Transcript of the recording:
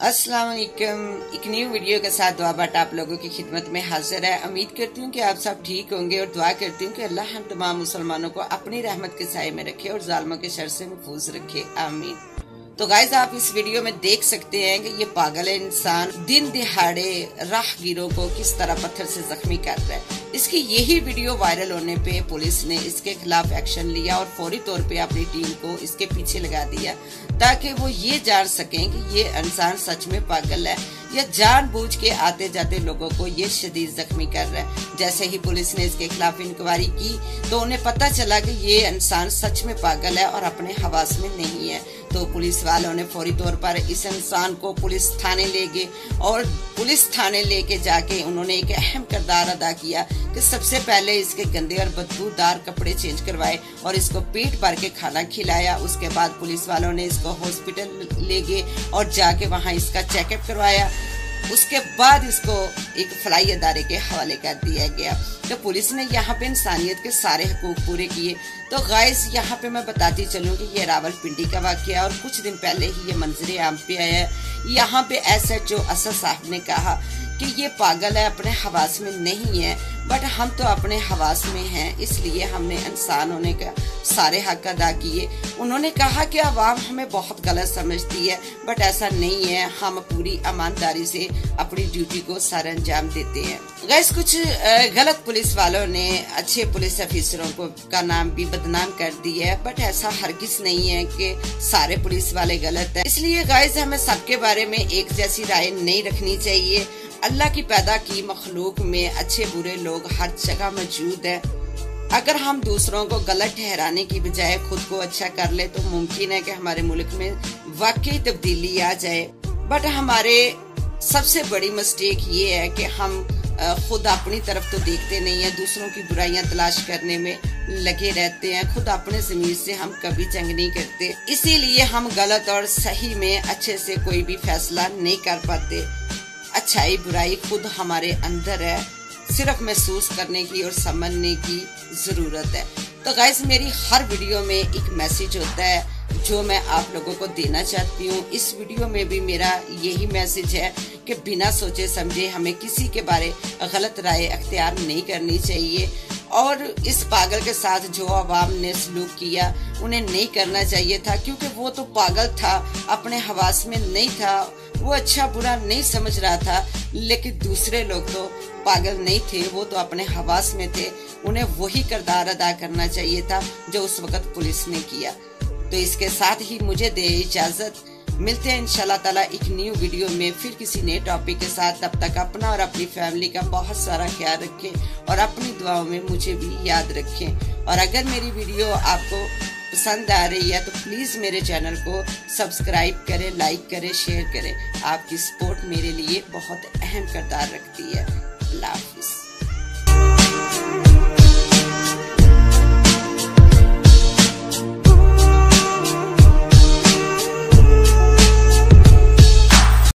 अस्सलाम वालेकुम। एक न्यू वीडियो के साथ दुआ बाट आप लोगों की खिदमत में हाजिर है। उम्मीद करती हूँ कि आप सब ठीक होंगे और दुआ करती हूँ कि अल्लाह हम तमाम मुसलमानों को अपनी रहमत के साए में रखे और जालिमों के शर से महफूज रखे, आमीन। तो गाइस, आप इस वीडियो में देख सकते हैं कि ये पागल इंसान दिन दिहाड़े राहगीरों को किस तरह पत्थर से जख्मी कर रहा है। इसकी यही वीडियो वायरल होने पे पुलिस ने इसके खिलाफ एक्शन लिया और फौरी तौर पे अपनी टीम को इसके पीछे लगा दिया ताकि वो ये जान सकें कि ये इंसान सच में पागल है या जानबूझ के आते जाते लोगों को ये शदीद जख्मी कर रहा है। जैसे ही पुलिस ने इसके खिलाफ इंक्वायरी की तो उन्हें पता चला कि ये इंसान सच में पागल है और अपने हवास में नहीं है। तो पुलिस वालों ने फौरी तौर पर इस इंसान को पुलिस थाने ले गए और पुलिस थाने लेके जाके उन्होंने एक अहम किरदार अदा किया कि सबसे पहले इसके गंदे और बदबूदार कपड़े चेंज करवाए और इसको पेट भर के खाना खिलाया। उसके बाद पुलिस वालों ने इसको हॉस्पिटल ले गए और जाके वहाँ इसका चेकअप करवाया। उसके बाद इसको एक फलाई अदारे के हवाले कर दिया गया। तो पुलिस ने यहाँ पे इंसानियत के सारे हकूक पूरे किए। तो गाइस, यहाँ पे मैं बताती चलूँ कि ये रावलपिंडी का वाकया और कुछ दिन पहले ही ये मंजरे आम पे आया है। यहाँ पे SHO असद साहब ने कहा कि ये पागल है, अपने हवास में नहीं है, बट हम तो अपने हवास में हैं, इसलिए हमने इंसान होने का सारे हक अदा किए। उन्होंने कहा कि अवाम हमें बहुत गलत समझती है, बट ऐसा नहीं है, हम पूरी ईमानदारी से अपनी ड्यूटी को सर अंजाम देते हैं। गैस, कुछ गलत पुलिस वालों ने अच्छे पुलिस अफसरों को का नाम भी बदनाम कर दिया है, बट ऐसा हरगिज नहीं है कि सारे पुलिस वाले गलत है। इसलिए गाइस, हमें सबके बारे में एक जैसी राय नहीं रखनी चाहिए। अल्लाह की पैदा की मखलूक में अच्छे बुरे लोग हर जगह मौजूद है। अगर हम दूसरों को गलत ठहराने की बजाय खुद को अच्छा कर ले तो मुमकिन है कि हमारे मुल्क में वाकई तब्दीली आ जाए। बट हमारे सबसे बड़ी मिस्टेक ये है कि हम खुद अपनी तरफ तो देखते नहीं है, दूसरों की बुराइयां तलाश करने में लगे रहते हैं। खुद अपने ज़मीर से हम कभी जंग नहीं करते, इसीलिए हम गलत और सही में अच्छे से कोई भी फैसला नहीं कर पाते। अच्छाई बुराई खुद हमारे अंदर है, सिर्फ महसूस करने की और समझने की जरूरत है। तो गाइस, मेरी हर वीडियो में एक मैसेज होता है जो मैं आप लोगों को देना चाहती हूँ। इस वीडियो में भी मेरा यही मैसेज है कि बिना सोचे समझे हमें किसी के बारे गलत राय अख्तियार नहीं करनी चाहिए और इस पागल के साथ जो अवाम ने सलूक किया उन्हें नहीं करना चाहिए था, क्योंकि वो तो पागल था, अपने हवास में नहीं था, वो अच्छा बुरा नहीं समझ रहा था। लेकिन दूसरे लोग तो पागल नहीं थे, वो तो अपने हवास में थे, उन्हें वही किरदार अदा करना चाहिए था जो उस वक्त पुलिस ने किया। तो इसके साथ ही मुझे दे इजाजत, मिलते हैं इंशाल्लाह ताला एक न्यू वीडियो में फिर किसी नए टॉपिक के साथ। तब तक अपना और अपनी फैमिली का बहुत सारा ख्याल रखें और अपनी दुआओं में मुझे भी याद रखें। और अगर मेरी वीडियो आपको पसंद आ रही है तो प्लीज मेरे चैनल को सब्सक्राइब करें, लाइक करें, शेयर करें। आपकी सपोर्ट मेरे लिए बहुत अहम किरदार रखती है। अल्लाह हाफिज।